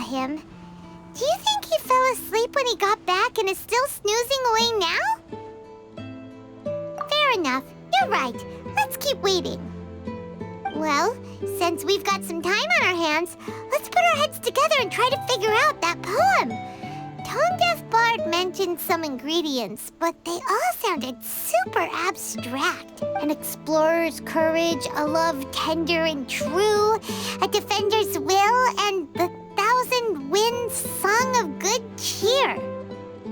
him. Do you think he fell asleep when he got back and is still snoozing away now? Fair enough. You're right. Let's keep waiting. Well, since we've got some time on our hands, let's put our heads together and try to figure out that poem. Tone-deaf Bard mentioned some ingredients, but they all sounded super abstract. An explorer's courage, a love tender and true, a defender's will, and the 1,000 winds song of good cheer.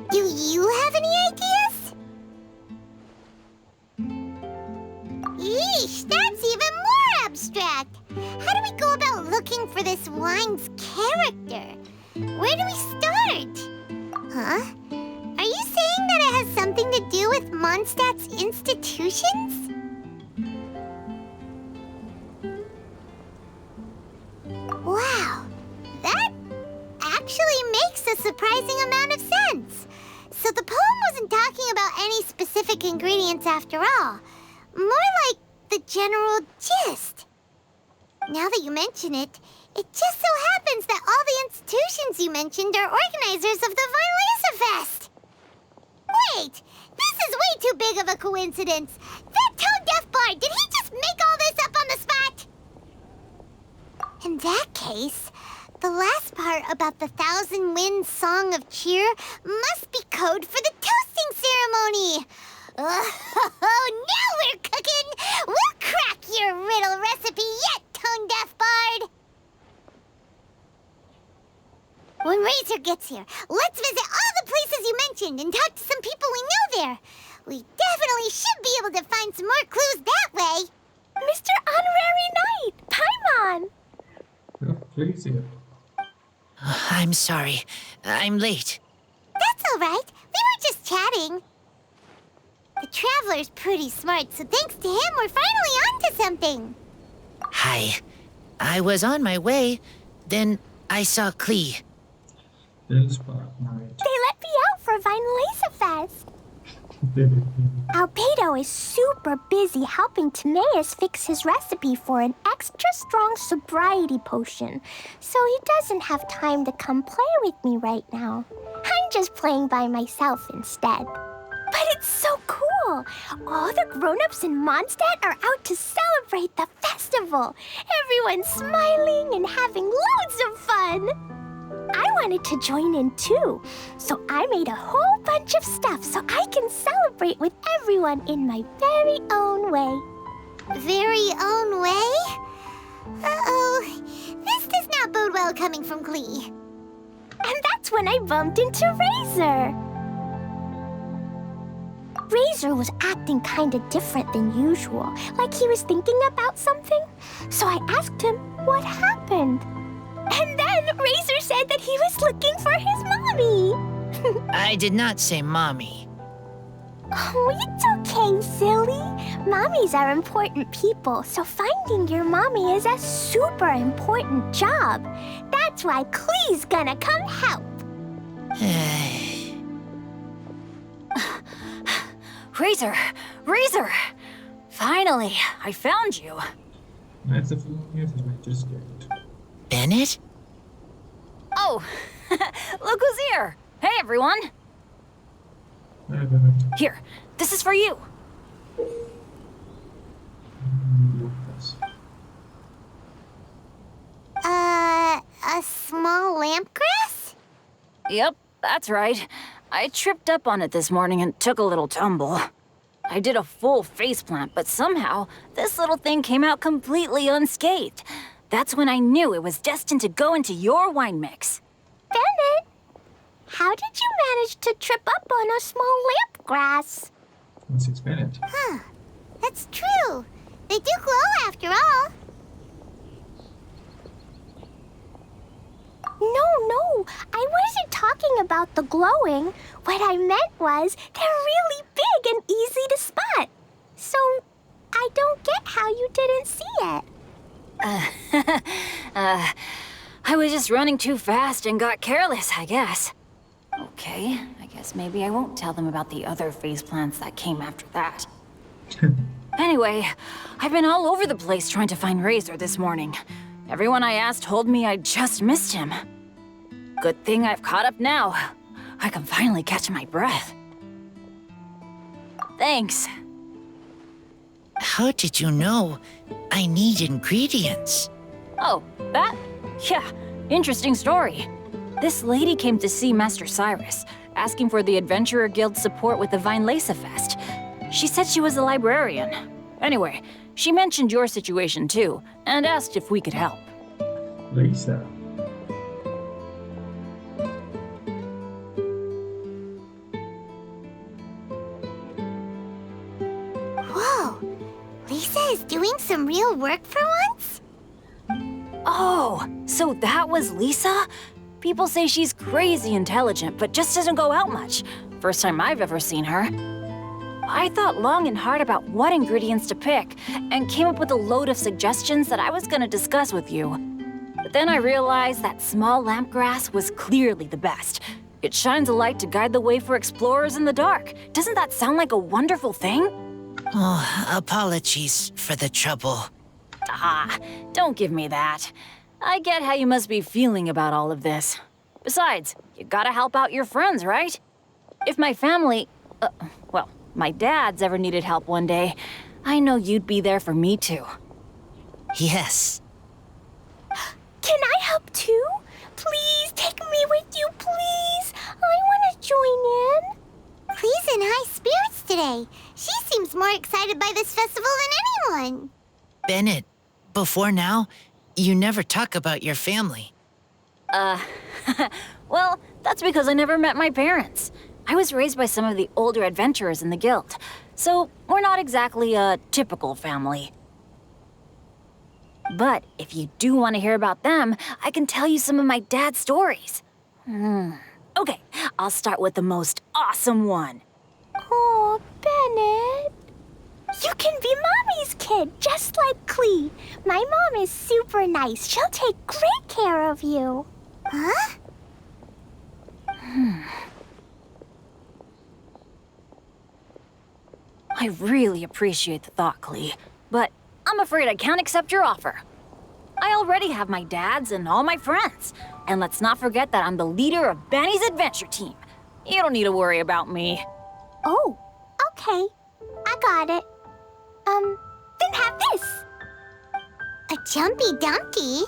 Do you have any ideas? Yeesh, that's even more abstract. How do we go about looking for this wine's character? Where do we start? Huh? Are you saying that it has something to do with Mondstadt's institutions? Wow, that actually makes a surprising amount of sense. So the poem wasn't talking about any specific ingredients after all. More like the general gist. Now that you mention it, it just so happens that all the institutions you mentioned are organizers of the wineleise Fest. Wait, this is way too big of a coincidence. That tone-deaf bard, did he just make all this up on the spot? In that case, the last part about the 1,000 winds song of cheer must be code for the toasting ceremony. Oh, now we're cooking! We'll crack your riddle recipe yet, tone-deaf bard! When Razor gets here, let's visit all the places you mentioned and talk to some people we know there. We definitely should be able to find some more clues that way. Mr. Honorary Knight, Paimon! Oh, please, yeah. I'm sorry. I'm late. That's all right. We were just chatting. The Traveler's pretty smart, so thanks to him, we're finally onto something. Hi. I was on my way, then I saw Klee. This part, right. They let me out for wineleise Fest. Albedo is super busy helping Timaeus fix his recipe for an extra strong sobriety potion, so he doesn't have time to come play with me right now. I'm just playing by myself instead. But it's so cool! All the grown-ups in Mondstadt are out to celebrate the festival. Everyone's smiling and having loads of fun. I wanted to join in too, so I made a whole bunch of stuff so I can celebrate with everyone in my very own way. Very own way? Uh-oh. This does not bode well coming from Klee. And that's when I bumped into Razor. Razor was acting kinda different than usual, like he was thinking about something. So I asked him what happened. And then Razor said that he was looking for his mommy. I did not say mommy. Oh, it's okay, silly. Mommies are important people, so finding your mommy is a super important job. That's why Klee's gonna come help. Razor! Razor! Finally, I found you. That's the feeling here that we just get. Bennett? Oh, look who's here. Hey, everyone. Here, this is for you. A small lampgrass? Yep, that's right. I tripped up on it this morning and took a little tumble. I did a full faceplant, but somehow this little thing came out completely unscathed. That's when I knew it was destined to go into your wine mix. Bennett, how did you manage to trip up on a small lampgrass? Once it's Bennett. Huh. That's true. They do glow after all. No, I wasn't talking about the glowing. What I meant was they're really big and easy to spot. So I don't get how you didn't see it. I was just running too fast and got careless, I guess. Okay, I guess maybe I won't tell them about the other faceplants that came after that. Anyway, I've been all over the place trying to find Razor this morning. Everyone I asked told me I just missed him. Good thing I've caught up now. I can finally catch my breath. Thanks. How did you know I need ingredients? Oh, that? Yeah, interesting story. This lady came to see Master Cyrus, asking for the Adventurer Guild's support with the wineleise Fest. She said she was a librarian. Anyway, she mentioned your situation too, and asked if we could help. Lisa. Whoa, Lisa is doing some real work for once? Oh, so that was Lisa? People say she's crazy intelligent, but just doesn't go out much. First time I've ever seen her. I thought long and hard about what ingredients to pick, and came up with a load of suggestions that I was gonna discuss with you. But then I realized that small lamp grass was clearly the best. It shines a light to guide the way for explorers in the dark. Doesn't that sound like a wonderful thing? Oh, apologies for the trouble. Ah, don't give me that. I get how you must be feeling about all of this. Besides, you gotta help out your friends, right? If my family, well, my dad's ever needed help one day, I know you'd be there for me too. Yes. Can I help too? Please take me with you, please. I want to join in. Clee's in high spirits today. She seems more excited by this festival than anyone. Bennett, before now, you never talk about your family. Well, that's because I never met my parents. I was raised by some of the older adventurers in the guild, so we're not exactly a typical family. But if you do want to hear about them, I can tell you some of my dad's stories. Okay, I'll start with the most awesome one. Oh, Bennett. You can be Mommy's kid, just like Clee. My mom is super nice. She'll take great care of you. Huh? I really appreciate the thought, Clee, but I'm afraid I can't accept your offer. I already have my dad's and all my friends. And let's not forget that I'm the leader of Benny's adventure team. You don't need to worry about me. Oh, okay. I got it. Then have this. A jumpy dumpty?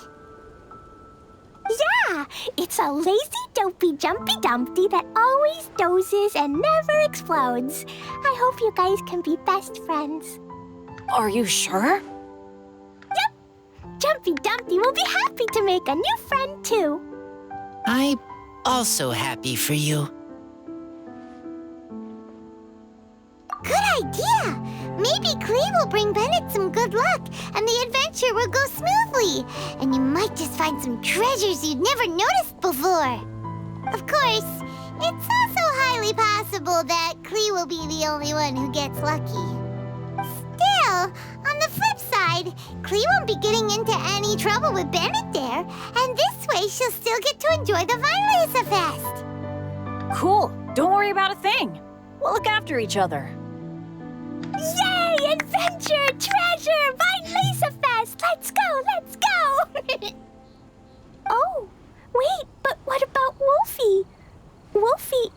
Yeah, it's a lazy, dopey, jumpy dumpty that always dozes and never explodes. I hope you guys can be best friends. Are you sure? Yep. Jumpy Dumpty will be happy to make a new friend too. I'm also happy for you. Good idea! Maybe Clee will bring Bennett some good luck, and the adventure will go smoothly. And you might just find some treasures you'd never noticed before. Of course, it's also highly possible that Clee will be the only one who gets lucky. Still, on the flip side, Clee won't be getting into any trouble with Bennett there, and this way she'll still get to enjoy the wineleise Fest. Cool. Don't worry about a thing. We'll look after each other. Yay! Adventure! Treasure! wineleise Fest! Let's go! Let's go! Oh, wait, but what about Wolfie? Wolfie,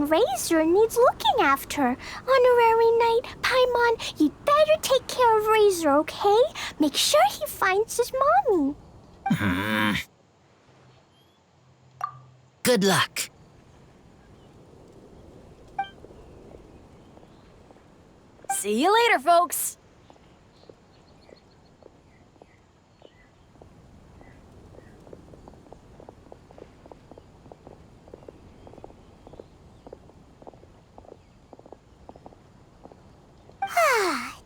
Razor needs looking after. Honorary Knight, Paimon, you'd better take care of Razor, okay? Make sure he finds his mommy. Good luck. See you later, folks.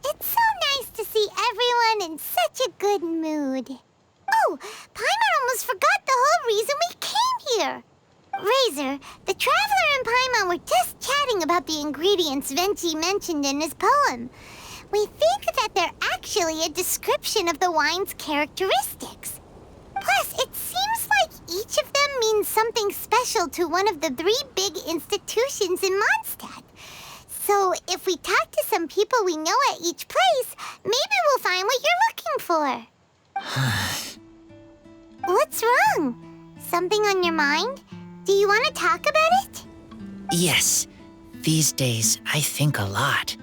It's so nice to see everyone in such a good mood. Oh, Paimon almost forgot the whole reason we came here. Razor, the Traveler and Paimon were just chatting about the ingredients Venti mentioned in his poem. We think that they're actually a description of the wine's characteristics. Plus, it seems like each of them means something special to one of the 3 big institutions in Mondstadt. So if we talk to some people we know at each place, maybe we'll find what you're looking for. What's wrong? Something on your mind? Do you want to talk about it? Yes, these days I think a lot.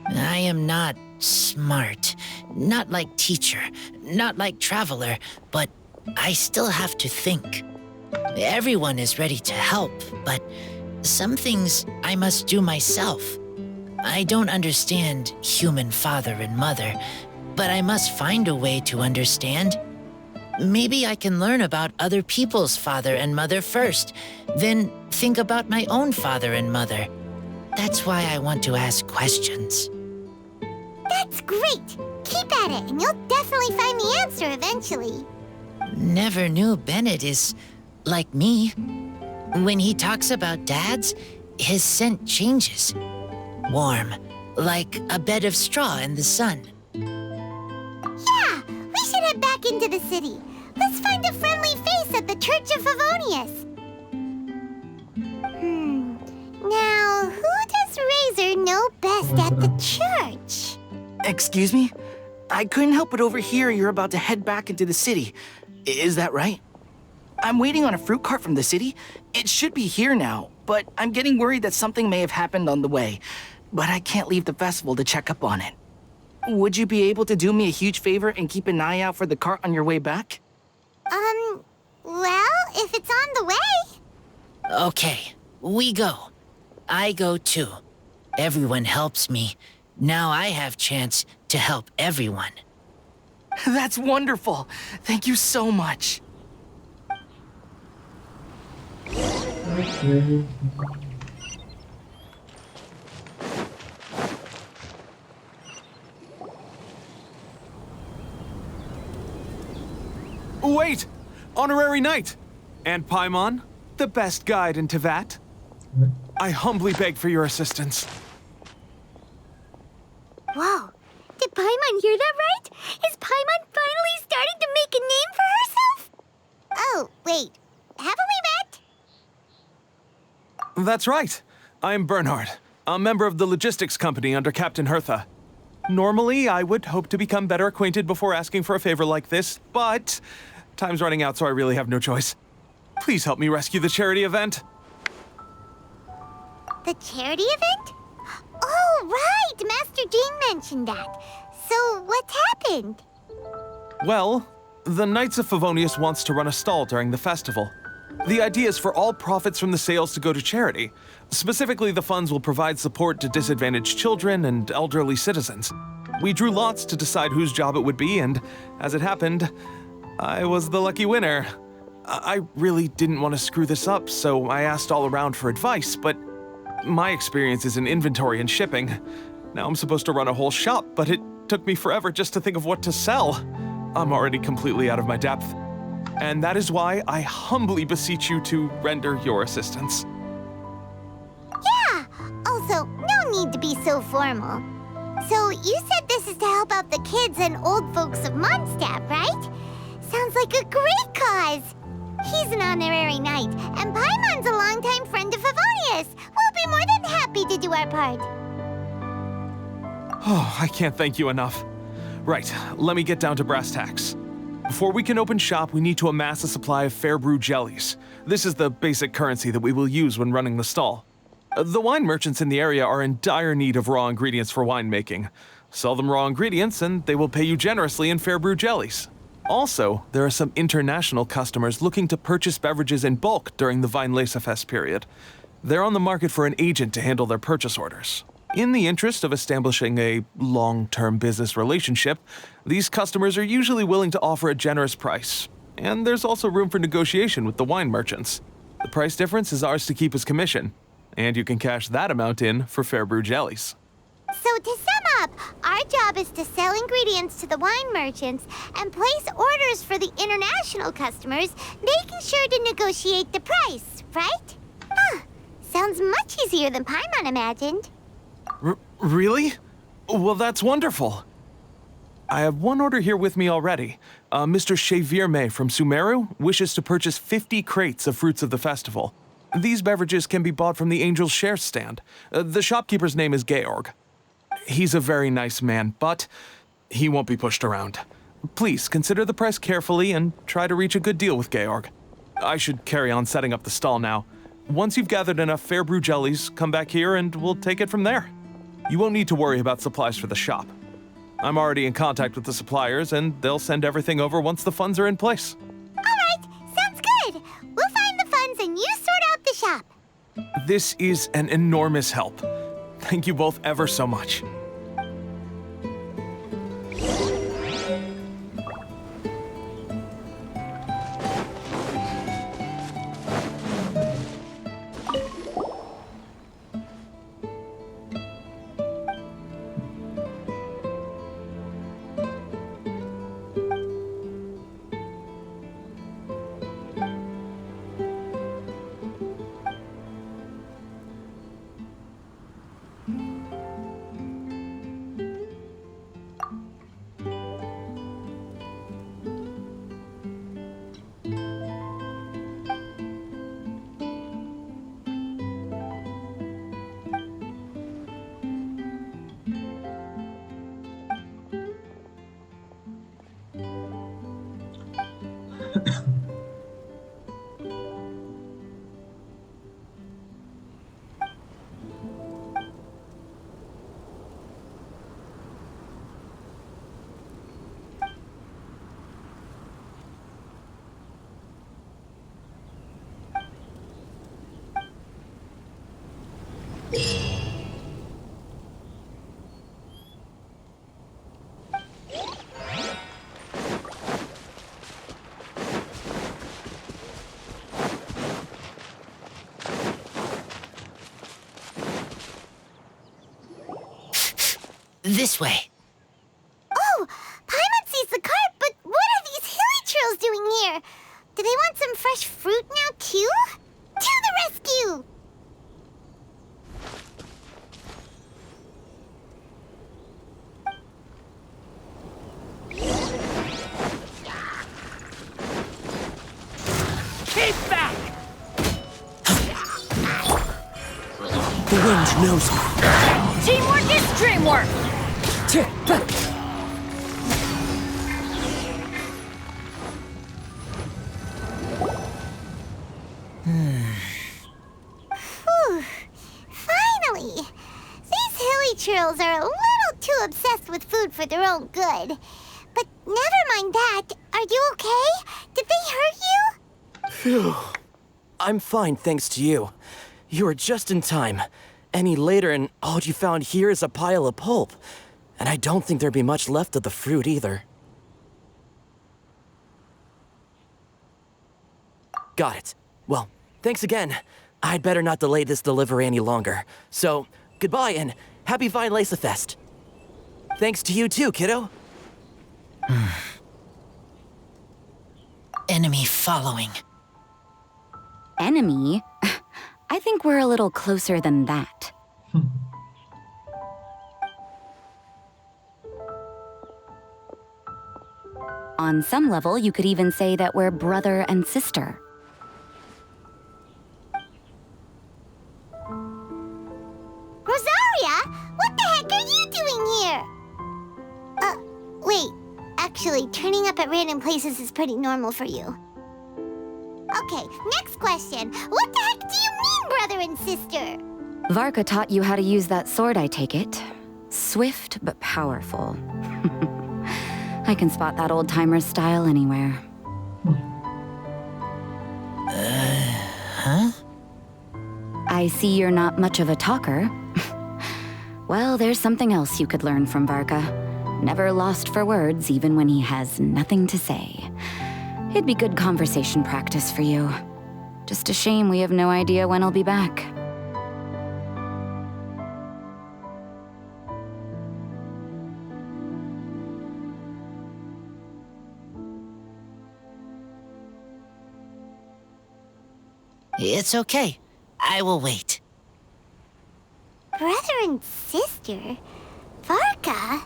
I am not smart, not like teacher, not like traveler, but I still have to think. Everyone is ready to help, but some things I must do myself. I don't understand human father and mother, but I must find a way to understand. Maybe I can learn about other people's father and mother first, then think about my own father and mother. That's why I want to ask questions. That's great! Keep at it, and you'll definitely find the answer eventually. Never knew Bennett is like me. When he talks about dads, his scent changes. Warm, like a bed of straw in the sun. Yeah, we should head back into the city. Let's find a friendly face at the Church of Favonius. Now, who does Razor know best at the church? Excuse me? I couldn't help but overhear you're about to head back into the city. Is that right? I'm waiting on a fruit cart from the city. It should be here now, but I'm getting worried that something may have happened on the way. But I can't leave the festival to check up on it. Would you be able to do me a huge favor and keep an eye out for the cart on your way back? Well, if it's on the way. Okay, we go. I go too. Everyone helps me. Now I have chance to help everyone. That's wonderful. Thank you so much. Okay. Wait! Honorary Knight! And Paimon, the best guide in Tevat. I humbly beg for your assistance. Whoa. Did Paimon hear that right? Is Paimon finally starting to make a name for herself? Oh, wait. Haven't we met? That's right. I'm Bernhard, a member of the logistics company under Captain Hertha. Normally, I would hope to become better acquainted before asking for a favor like this, but time's running out, so I really have no choice. Please help me rescue the charity event. The charity event? Oh, right! Master Jean mentioned that. So, what's happened? Well, the Knights of Favonius wants to run a stall during the festival. The idea is for all profits from the sales to go to charity. Specifically, the funds will provide support to disadvantaged children and elderly citizens. We drew lots to decide whose job it would be, and as it happened, I was the lucky winner. I really didn't want to screw this up, so I asked all around for advice, but my experience is in inventory and shipping. Now I'm supposed to run a whole shop, but it took me forever just to think of what to sell. I'm already completely out of my depth. And that is why I humbly beseech you to render your assistance. Yeah! Also, no need to be so formal. So, you said this is to help out the kids and old folks of Mondstadt, right? Sounds like a great cause! He's an honorary knight, and Paimon's a longtime friend of Favonius. We'll be more than happy to do our part. Oh, I can't thank you enough. Right, let me get down to brass tacks. Before we can open shop, we need to amass a supply of fair brew jellies. This is the basic currency that we will use when running the stall. The wine merchants in the area are in dire need of raw ingredients for winemaking. Sell them raw ingredients and they will pay you generously in fair brew jellies. Also, there are some international customers looking to purchase beverages in bulk during the wineleise Fest period. They're on the market for an agent to handle their purchase orders. In the interest of establishing a long-term business relationship, these customers are usually willing to offer a generous price. And there's also room for negotiation with the wine merchants. The price difference is ours to keep as commission, and you can cash that amount in for fair brew jellies. So to sum up, our job is to sell ingredients to the wine merchants and place orders for the international customers, making sure to negotiate the price, right? Huh. Sounds much easier than Paimon imagined. Really? Well, that's wonderful. I have one order here with me already. Mr. Xavier May from Sumeru wishes to purchase 50 crates of fruits of the festival. These beverages can be bought from the Angel's Share stand. The shopkeeper's name is Georg. He's a very nice man, but he won't be pushed around. Please consider the price carefully and try to reach a good deal with Georg. I should carry on setting up the stall now. Once you've gathered enough fair brew jellies, come back here and we'll take it from there. You won't need to worry about supplies for the shop. I'm already in contact with the suppliers, and they'll send everything over once the funds are in place. All right, sounds good. We'll find the funds and you sort out the shop. This is an enormous help. Thank you both ever so much. This way. Oh, Paimon sees the cart, but what are these hilly trills doing here? Do they want some fresh fruit now, too? To the rescue! Keep back! The wind knows me. Teamwork is dreamwork! Whew. Finally! These hilly trills are a little too obsessed with food for their own good. But never mind that. Are you okay? Did they hurt you? Phew. I'm fine, thanks to you. You were just in time. Any later, and all you found here is a pile of pulp. And I don't think there'd be much left of the fruit either. Got it. Well, thanks again. I'd better not delay this delivery any longer. So, goodbye and happy Wineleise Fest. Thanks to you too, kiddo. Enemy following. Enemy? I think we're a little closer than that. On some level, you could even say that we're brother and sister. Rosaria, what the heck are you doing here? Wait. Actually, turning up at random places is pretty normal for you. Okay, next question. What the heck do you mean, brother and sister? Varka taught you how to use that sword, I take it. Swift but powerful. I can spot that old-timer's style anywhere. Huh? I see you're not much of a talker. Well, there's something else you could learn from Varka. Never lost for words, even when he has nothing to say. It'd be good conversation practice for you. Just a shame we have no idea when he'll be back. It's okay. I will wait. Brother and sister? Varka?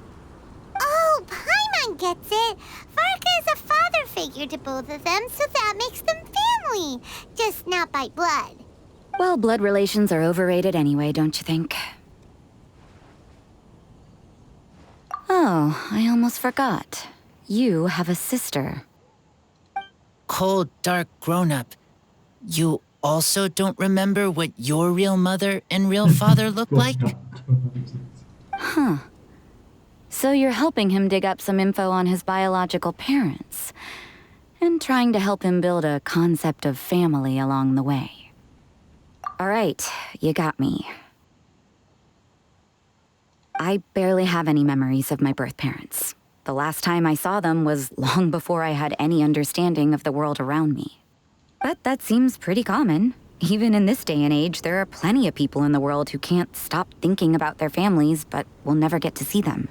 Oh, Paimon gets it. Varka is a father figure to both of them, so that makes them family. Just not by blood. Well, blood relations are overrated anyway, don't you think? Oh, I almost forgot. You have a sister. Cold, dark grown-up. You also don't remember what your real mother and real father look like? Huh. So you're helping him dig up some info on his biological parents, and trying to help him build a concept of family along the way. All right, you got me. I barely have any memories of my birth parents. The last time I saw them was long before I had any understanding of the world around me. But that seems pretty common. Even in this day and age, there are plenty of people in the world who can't stop thinking about their families, but will never get to see them.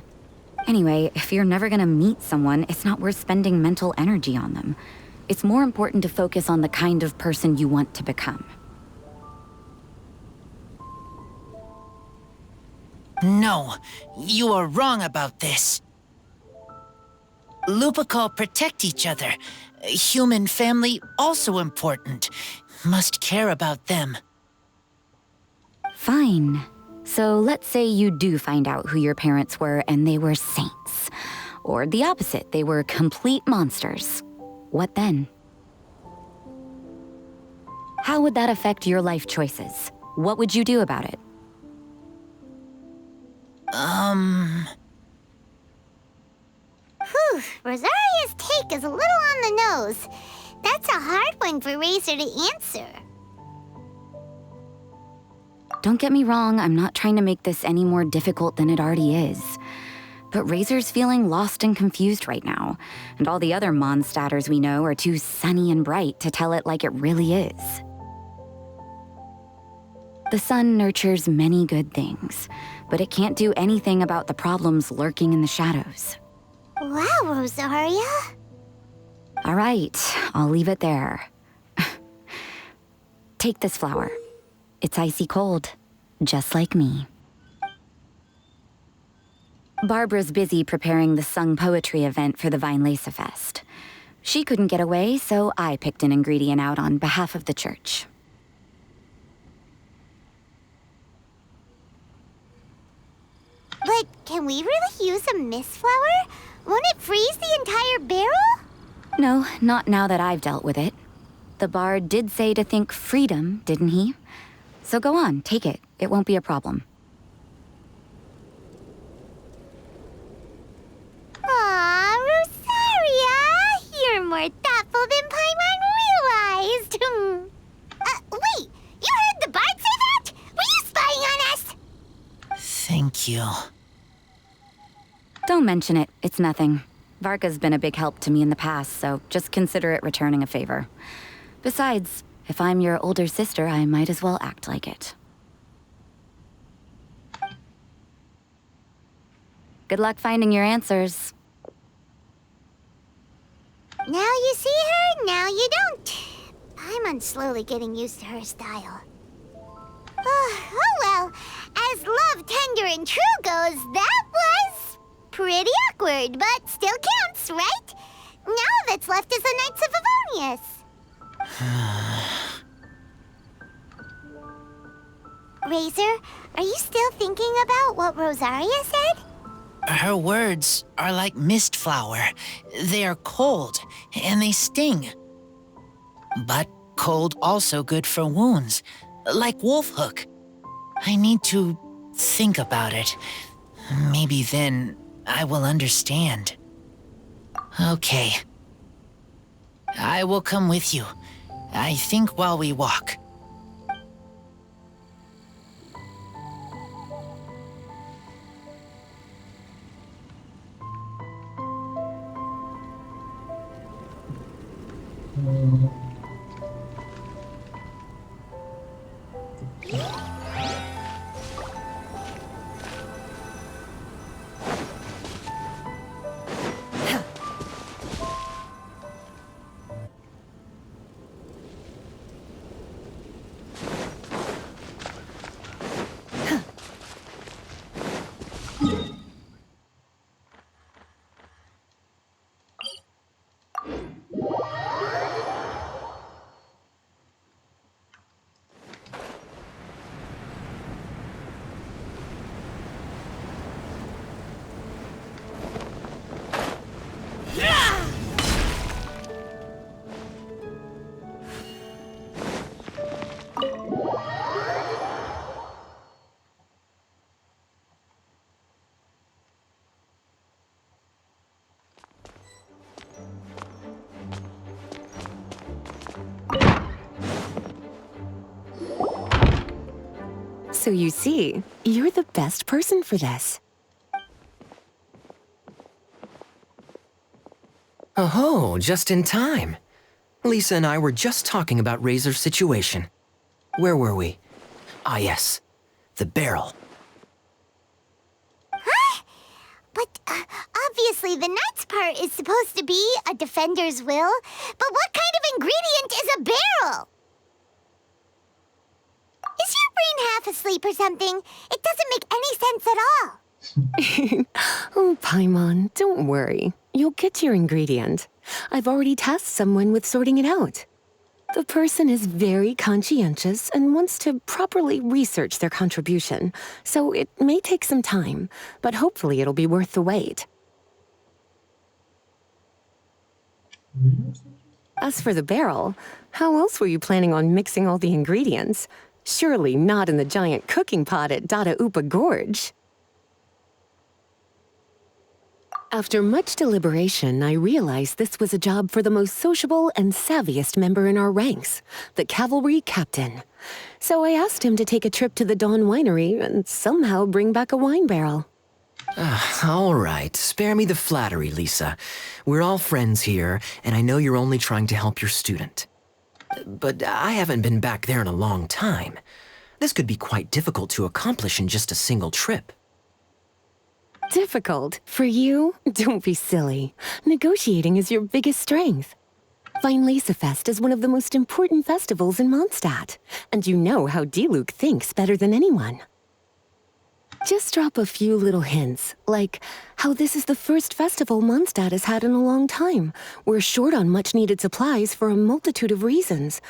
Anyway, if you're never gonna meet someone, it's not worth spending mental energy on them. It's more important to focus on the kind of person you want to become. No, you are wrong about this. Lupical protect each other. Human family also important. Must care about them. Fine. So let's say you do find out who your parents were and they were saints. Or the opposite, they were complete monsters. What then? How would that affect your life choices? What would you do about it? Whew, Rosaria's take is a little on the nose. That's a hard one for Razor to answer. Don't get me wrong, I'm not trying to make this any more difficult than it already is. But Razor's feeling lost and confused right now, and all the other Mondstadters we know are too sunny and bright to tell it like it really is. The sun nurtures many good things, but it can't do anything about the problems lurking in the shadows. Wow, Rosaria. All right, I'll leave it there. Take this flower. It's icy cold, just like me. Barbara's busy preparing the sung poetry event for the wineleise Fest. She couldn't get away, so I picked an ingredient out on behalf of the church. But can we really use a mist flower? Won't it freeze the entire barrel? No, not now that I've dealt with it. The bard did say to think freedom, didn't he? So go on, take it. It won't be a problem. Aw, Rosaria! You're more thoughtful than Paimon realized. Wait! You heard the bard say that? Were you spying on us? Thank you. Don't mention it. It's nothing. Varka's been a big help to me in the past, so just consider it returning a favor. Besides, if I'm your older sister, I might as well act like it. Good luck finding your answers. Now you see her, now you don't. Paimon's slowly getting used to her style. Oh well, as love, tender, and true goes, that was pretty awkward, but still counts, right? Now that's left is the Knights of Favonius. Razor, are you still thinking about what Rosaria said? Her words are like mist flower. They are cold, and they sting. But cold also good for wounds, like wolfhook. I need to think about it. Maybe then I will understand. Okay. I will come with you. I think while we walk. So you see, you're the best person for this. Oh, just in time. Lisa and I were just talking about Razor's situation. Where were we? Ah, yes. The barrel. Huh? But obviously the nuts part is supposed to be a defender's will. But what kind of ingredient is a barrel? Is your brain half asleep or something? It doesn't make any sense at all. Oh, Paimon, don't worry. You'll get your ingredient. I've already tasked someone with sorting it out. The person is very conscientious and wants to properly research their contribution, so it may take some time, but hopefully it'll be worth the wait. As for the barrel, how else were you planning on mixing all the ingredients? Surely not in the giant cooking pot at Dada Upa Gorge. After much deliberation, I realized this was a job for the most sociable and savviest member in our ranks, the cavalry captain. So I asked him to take a trip to the Dawn Winery and somehow bring back a wine barrel. All right, spare me the flattery, Lisa. We're all friends here, and I know you're only trying to help your student. But I haven't been back there in a long time. This could be quite difficult to accomplish in just a single trip. Difficult? For you? Don't be silly. Negotiating is your biggest strength. Wineleise Fest is one of the most important festivals in Mondstadt, and you know how Diluc thinks better than anyone. Just drop a few little hints, like how this is the first festival Mondstadt has had in a long time. We're short on much-needed supplies for a multitude of reasons.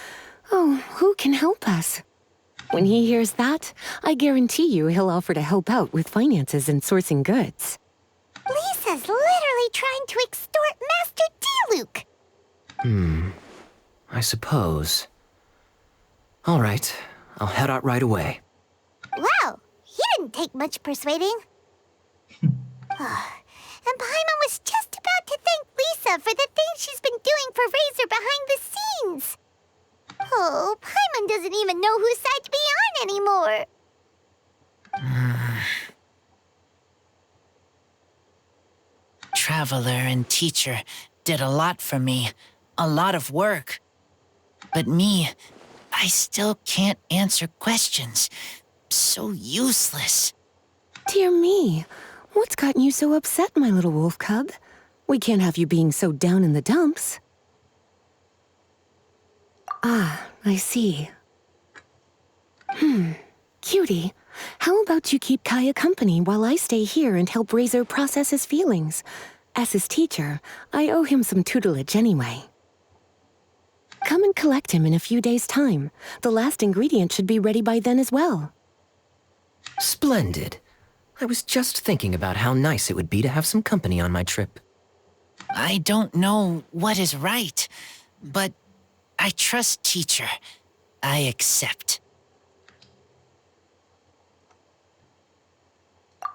Oh, who can help us? When he hears that, I guarantee you he'll offer to help out with finances and sourcing goods. Lisa's literally trying to extort Master Diluc. I suppose. All right, I'll head out right away. Wow, he didn't take much persuading. And Paimon was just about to thank Lisa for the things she's been doing for Razor behind the scenes. Oh, Paimon doesn't even know whose side to be on anymore. Traveler and teacher did a lot for me, a lot of work. But me, I still can't answer questions. So useless. Dear me, what's gotten you so upset, my little wolf cub? We can't have you being so down in the dumps. Ah, I see. Cutie, how about you keep Kaya company while I stay here and help Razor process his feelings? As his teacher, I owe him some tutelage anyway. Come and collect him in a few days' time. The last ingredient should be ready by then as well. Splendid. I was just thinking about how nice it would be to have some company on my trip. I don't know what is right, but I trust teacher. I accept.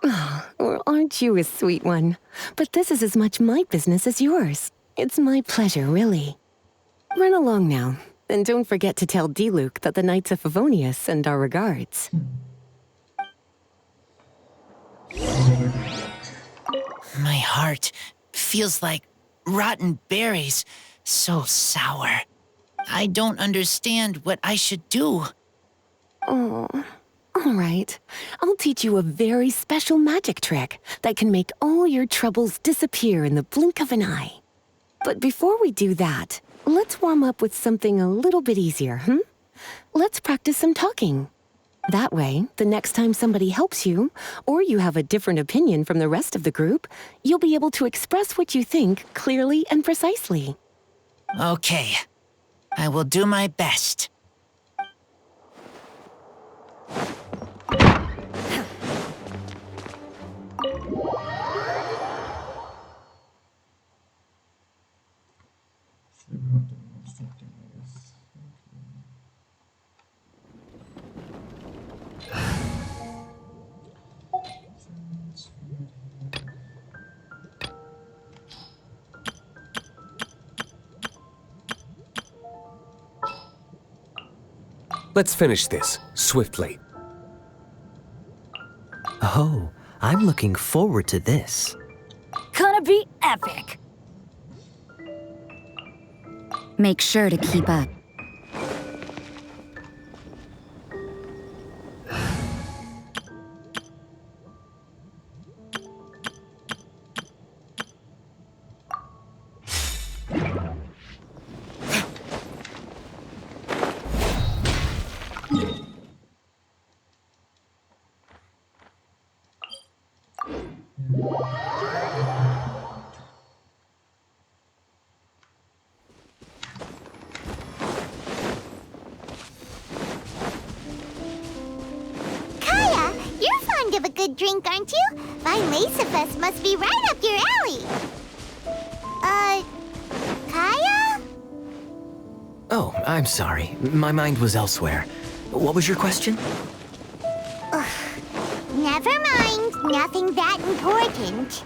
Well, aren't you a sweet one? But this is as much my business as yours. It's my pleasure, really. Run along now, and don't forget to tell Diluc that the Knights of Favonius send our regards. My heart feels like rotten berries, so sour. I don't understand what I should do. Oh, all right. I'll teach you a very special magic trick that can make all your troubles disappear in the blink of an eye. But before we do that, let's warm up with something a little bit easier, Let's practice some talking. That way, the next time somebody helps you, or you have a different opinion from the rest of the group, you'll be able to express what you think clearly and precisely. Okay. I will do my best. Let's finish this, swiftly. Oh, I'm looking forward to this. Gonna be epic. Make sure to keep up. Kaya, you're fond of a good drink, aren't you? Wineleise must be right up your alley. Kaya? Oh, I'm sorry. My mind was elsewhere. What was your question? Never mind. Nothing that important.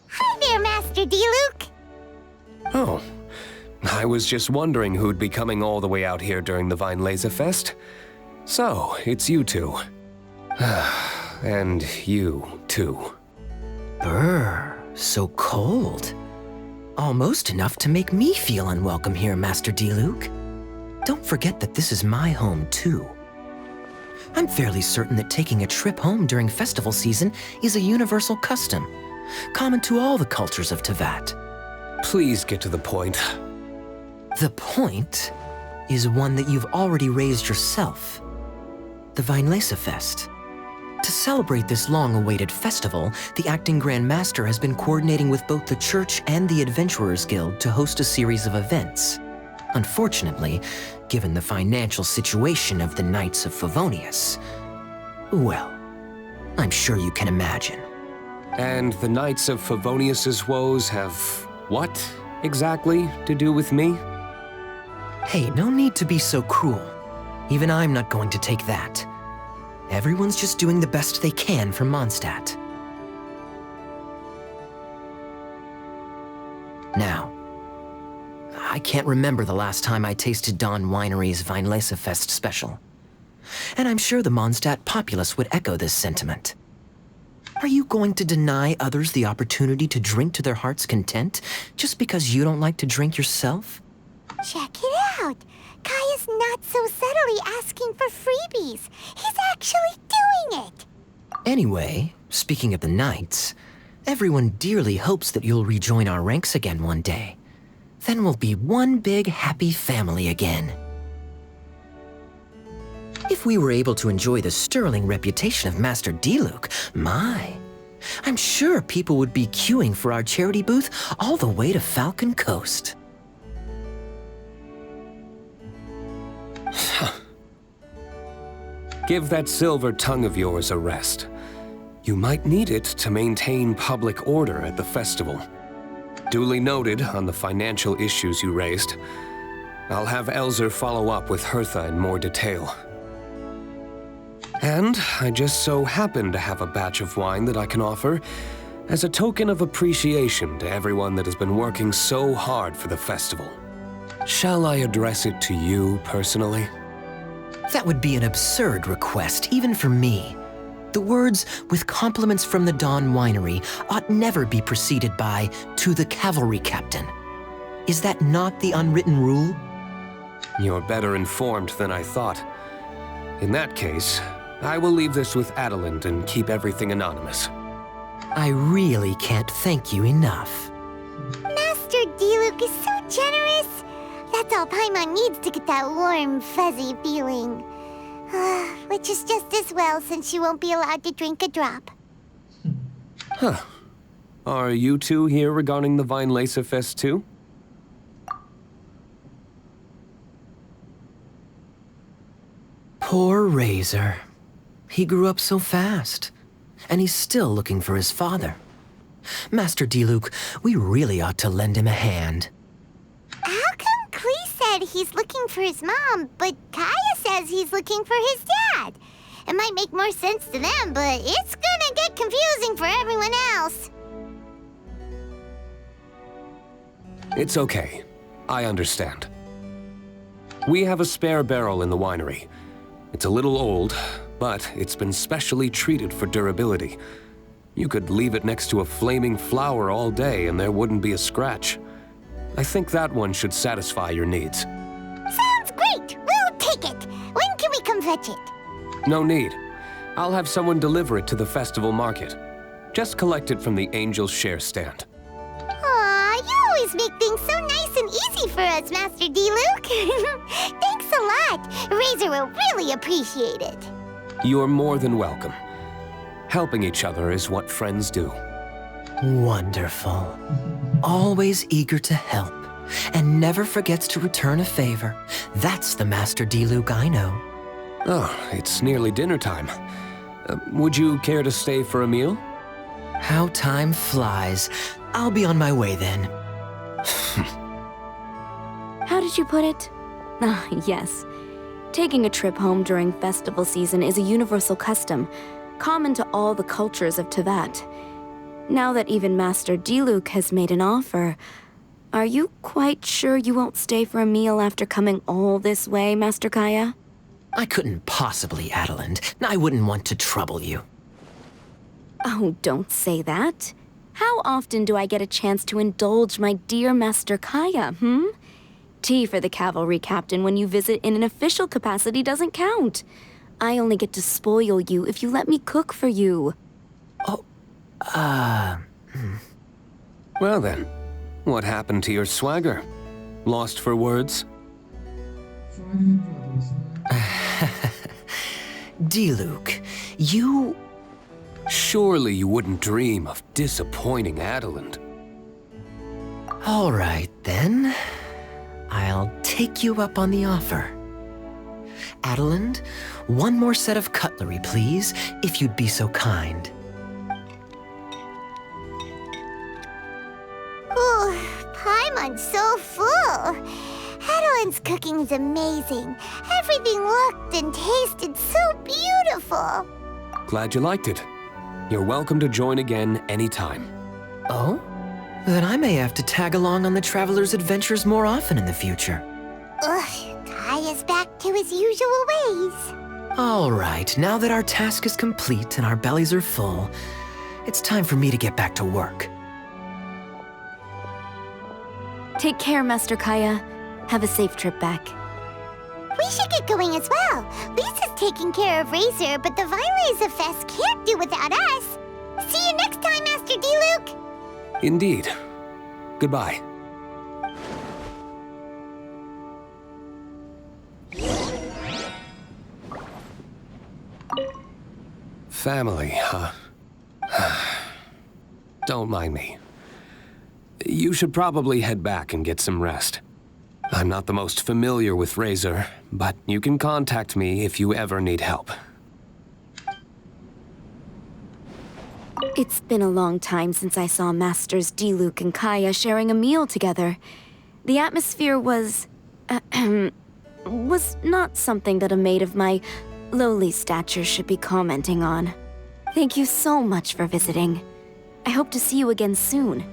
Hi there, Master D-Luke. Oh, I was just wondering who'd be coming all the way out here during the Wineleise Fest. So, it's you two. And you, too. Brr, so cold. Almost enough to make me feel unwelcome here, Master D-Luke. Don't forget that this is my home, too. I'm fairly certain that taking a trip home during festival season is a universal custom, common to all the cultures of Teyvat. Please get to the point. The point is one that you've already raised yourself. The Wineleise Fest. To celebrate this long-awaited festival, the Acting Grand Master has been coordinating with both the Church and the Adventurers Guild to host a series of events. Unfortunately, given the financial situation of the Knights of Favonius, well, I'm sure you can imagine. And the Knights of Favonius's woes have what, exactly, to do with me? Hey, no need to be so cruel. Even I'm not going to take that. Everyone's just doing the best they can for Mondstadt. Now, I can't remember the last time I tasted Dawn Winery's Wineleise Fest special. And I'm sure the Mondstadt populace would echo this sentiment. Are you going to deny others the opportunity to drink to their heart's content just because you don't like to drink yourself? Check it out. Kaya's not so subtly asking for freebies. He's actually doing it. Anyway, speaking of the Knights, everyone dearly hopes that you'll rejoin our ranks again one day. Then we'll be one big happy family again. If we were able to enjoy the sterling reputation of Master D-Luke, I'm sure people would be queuing for our charity booth all the way to Falcon Coast. Give that silver tongue of yours a rest. You might need it to maintain public order at the festival. Duly noted on the financial issues you raised. I'll have Elzer follow up with Hertha in more detail. And I just so happen to have a batch of wine that I can offer as a token of appreciation to everyone that has been working so hard for the festival. Shall I address it to you personally? That would be an absurd request, even for me. The words, "with compliments from the Dawn Winery," ought never be preceded by, "to the cavalry captain." Is that not the unwritten rule? You're better informed than I thought. In that case, I will leave this with Adeline and keep everything anonymous. I really can't thank you enough. Master D-Luke is so generous. That's all Paimon needs to get that warm, fuzzy feeling. Which is just as well, since you won't be allowed to drink a drop. Huh. Are you two here regarding the Wineleise Fest too? Poor Razor. He grew up so fast, and he's still looking for his father. Master Diluc, we really ought to lend him a hand. How come Klee said he's looking for his mom, but Kaya says he's looking for his dad? It might make more sense to them, but it's gonna get confusing for everyone else. It's okay. I understand. We have a spare barrel in the winery. It's a little old, but it's been specially treated for durability. You could leave it next to a flaming flower all day and there wouldn't be a scratch. I think that one should satisfy your needs. Sounds great! We'll take it! When can we come fetch it? No need. I'll have someone deliver it to the festival market. Just collect it from the Angel's Share stand. Aw, you always make things so nice and easy for us, Master Diluc. Thanks a lot. Razor will really appreciate it. You're more than welcome. Helping each other is what friends do. Wonderful. Always eager to help, and never forgets to return a favor. That's the Master Diluc I know. Oh, it's nearly dinner time. Would you care to stay for a meal? How time flies. I'll be on my way then. How did you put it? Ah, yes. Taking a trip home during festival season is a universal custom, common to all the cultures of Teyvat. Now that even Master Diluc has made an offer, are you quite sure you won't stay for a meal after coming all this way, Master Kaya? I couldn't possibly, Adeland. I wouldn't want to trouble you. Oh, don't say that. How often do I get a chance to indulge my dear Master Kaya, Tea for the cavalry captain when you visit in an official capacity doesn't count. I only get to spoil you if you let me cook for you. Well then, what happened to your swagger? Lost for words? Diluc, you... Surely you wouldn't dream of disappointing Adeland. All right, then. I'll take you up on the offer. Adeland, one more set of cutlery, please, if you'd be so kind. Ooh, Paimon's so full. Adeline's cooking's amazing. Everything looked and tasted so beautiful. Glad you liked it. You're welcome to join again anytime. Oh? Then I may have to tag along on the Traveler's adventures more often in the future. Ugh, Kaya's back to his usual ways. All right, now that our task is complete and our bellies are full, it's time for me to get back to work. Take care, Master Kaya. Have a safe trip back. We should get going as well. Lisa's taking care of Razor, but the wineleise fest can't do without us. See you next time, Master Diluc. Indeed. Goodbye. Family, huh? Don't mind me. You should probably head back and get some rest. I'm not the most familiar with Razor, but you can contact me if you ever need help. It's been a long time since I saw Masters Diluc and Kaya sharing a meal together. The atmosphere was not something that a maid of my lowly stature should be commenting on. Thank you so much for visiting. I hope to see you again soon.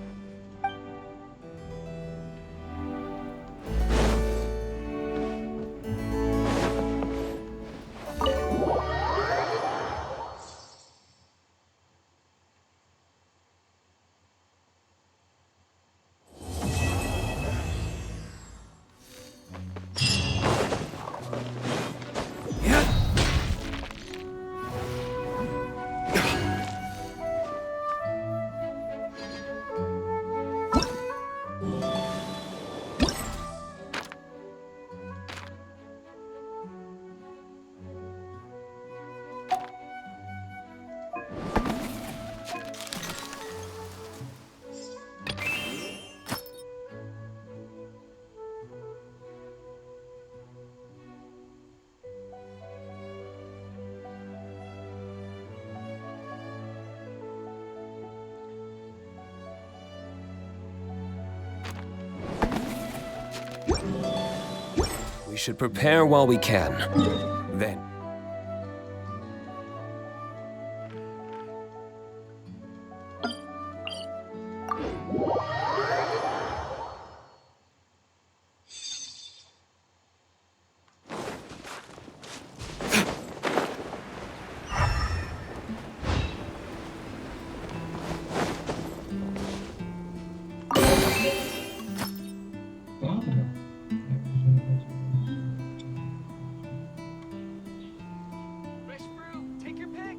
We should prepare while we can. Then. Take your pick.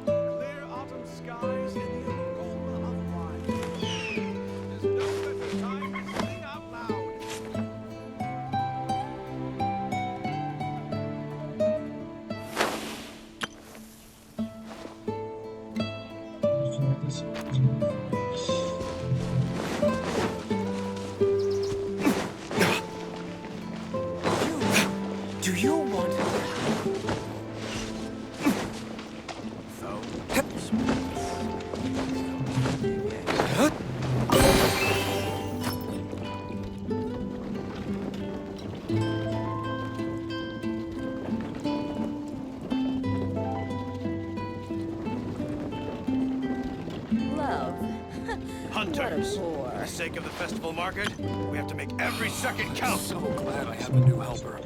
Clear autumn skies and the aroma of wine. There's no better time to sing out loud. Do you want... Love. Hunters, What a for the sake of the festival market, we have to make every second count. So glad I have a new helper.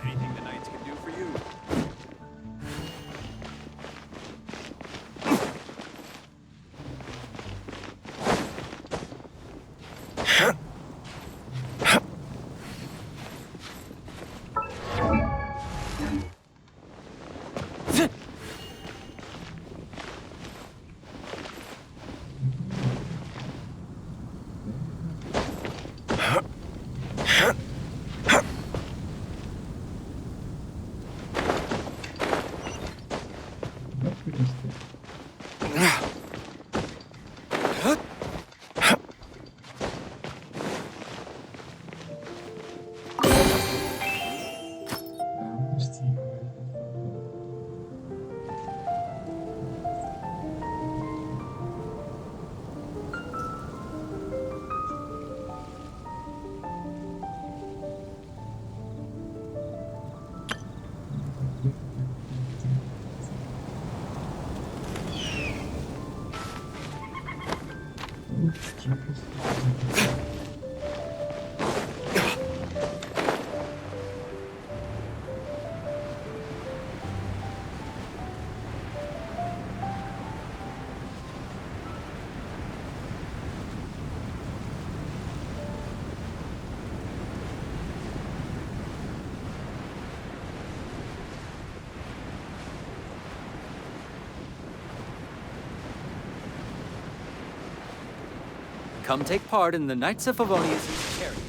Anything the knights can do for you? Come take part in the Knights of Favonius' chariot.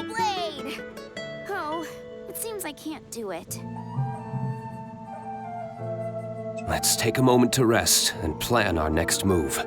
Blade! Oh, it seems I can't do it. Let's take a moment to rest and plan our next move.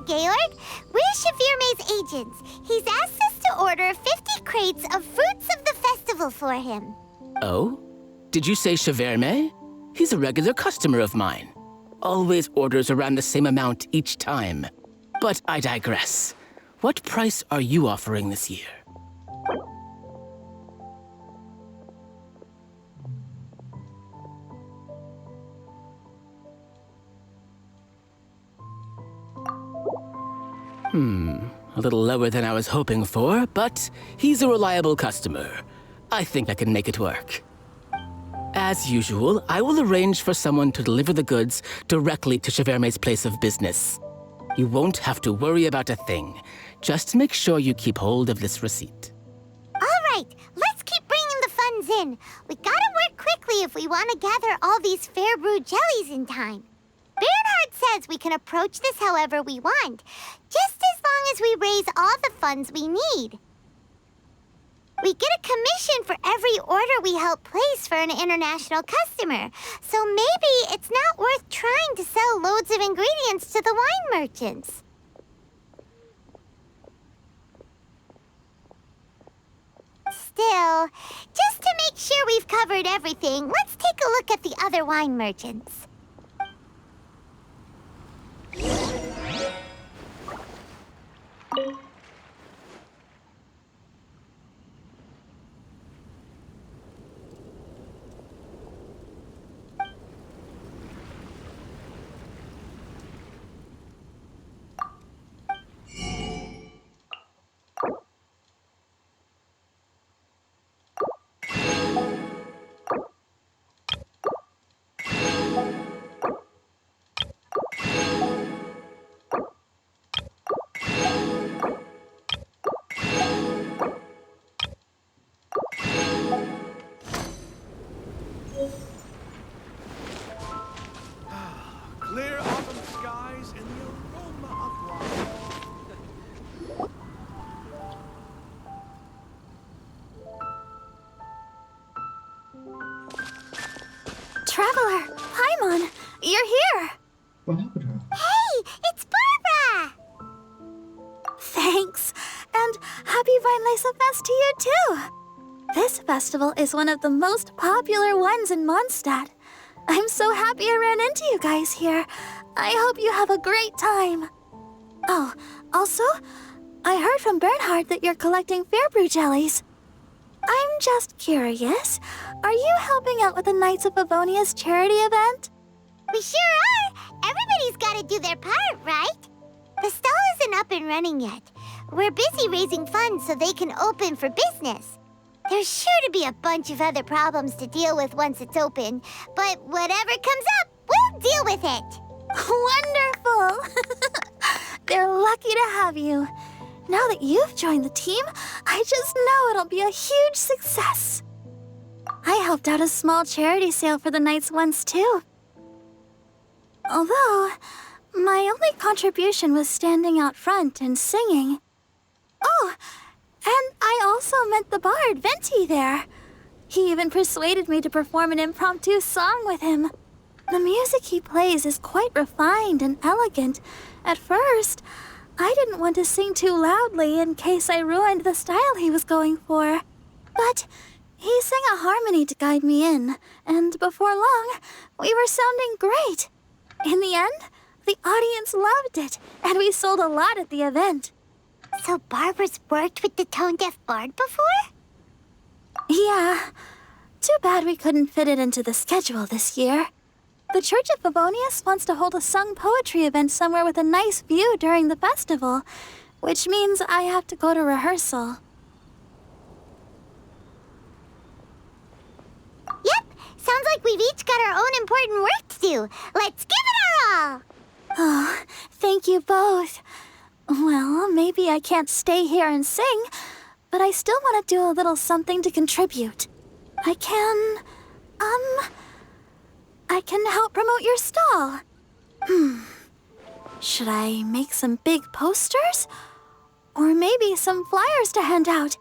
Georg. We're Chevirme's agents. He's asked us to order 50 crates of fruits of the festival for him. Oh? Did you say Chevirme? He's a regular customer of mine. Always orders around the same amount each time. But I digress. What price are you offering this year? A little lower than I was hoping for, but he's a reliable customer. I think I can make it work. As usual, I will arrange for someone to deliver the goods directly to Chevirme's place of business. You won't have to worry about a thing. Just make sure you keep hold of this receipt. All right, let's keep bringing the funds in. We gotta work quickly if we want to gather all these fair brew jellies in time. Bernhard says we can approach this however we want, just as long as we raise all the funds we need. We get a commission for every order we help place for an international customer, so maybe it's not worth trying to sell loads of ingredients to the wine merchants. Still, just to make sure we've covered everything, let's take a look at the other wine merchants. Clear autumn skies and the aroma of wine. Traveler, Paimon, you're here. What happened to her? Hey, it's Barbara! Thanks, and happy Wineleise Fest to you too. This festival is one of the most popular ones in Mondstadt. I'm so happy I ran into you guys here. I hope you have a great time. Oh, also, I heard from Bernhard that you're collecting Fairbrew jellies. I'm just curious, are you helping out with the Knights of Favonia's charity event? We sure are! Everybody's gotta do their part, right? The stall isn't up and running yet. We're busy raising funds so they can open for business. There's sure to be a bunch of other problems to deal with once it's open, but whatever comes up, we'll deal with it. Wonderful! They're lucky to have you. Now that you've joined the team, I just know it'll be a huge success. I helped out a small charity sale for the Knights once too. Although, my only contribution was standing out front and singing. Oh, and I also met the bard, Venti, there. He even persuaded me to perform an impromptu song with him. The music he plays is quite refined and elegant. At first, I didn't want to sing too loudly in case I ruined the style he was going for. But he sang a harmony to guide me in, and before long, we were sounding great. In the end, the audience loved it, and we sold a lot at the event. So Barbara's worked with the tone-deaf bard before? Yeah. Too bad we couldn't fit it into the schedule this year. The Church of Favonius wants to hold a sung poetry event somewhere with a nice view during the festival, which means I have to go to rehearsal. Yep, sounds like we've each got our own important work to do. Let's give it our all! Oh, thank you both. Well, maybe I can't stay here and sing, but I still want to do a little something to contribute. I can help promote your stall. Should I make some big posters? Or maybe some flyers to hand out?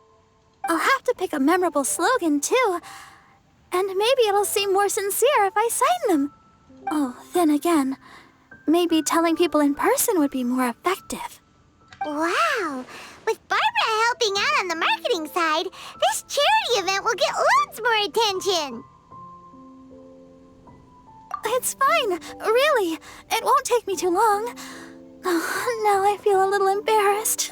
I'll have to pick a memorable slogan, too. And maybe it'll seem more sincere if I sign them. Oh, then again, maybe telling people in person would be more effective. Wow! With Barbara helping out on the marketing side, this charity event will get loads more attention! It's fine, really. It won't take me too long. Oh, now I feel a little embarrassed.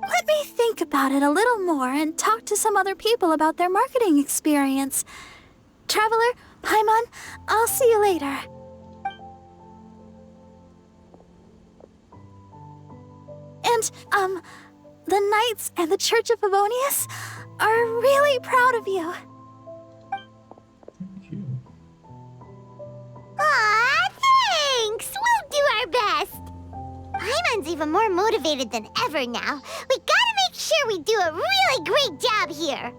Let me think about it a little more and talk to some other people about their marketing experience. Traveler, Paimon, I'll see you later. And, the Knights and the Church of Favonius are really proud of you. Thank you. Aw, thanks! We'll do our best! Paimon's even more motivated than ever now. We gotta make sure we do a really great job here!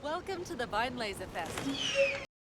Welcome to the wineleise Fest.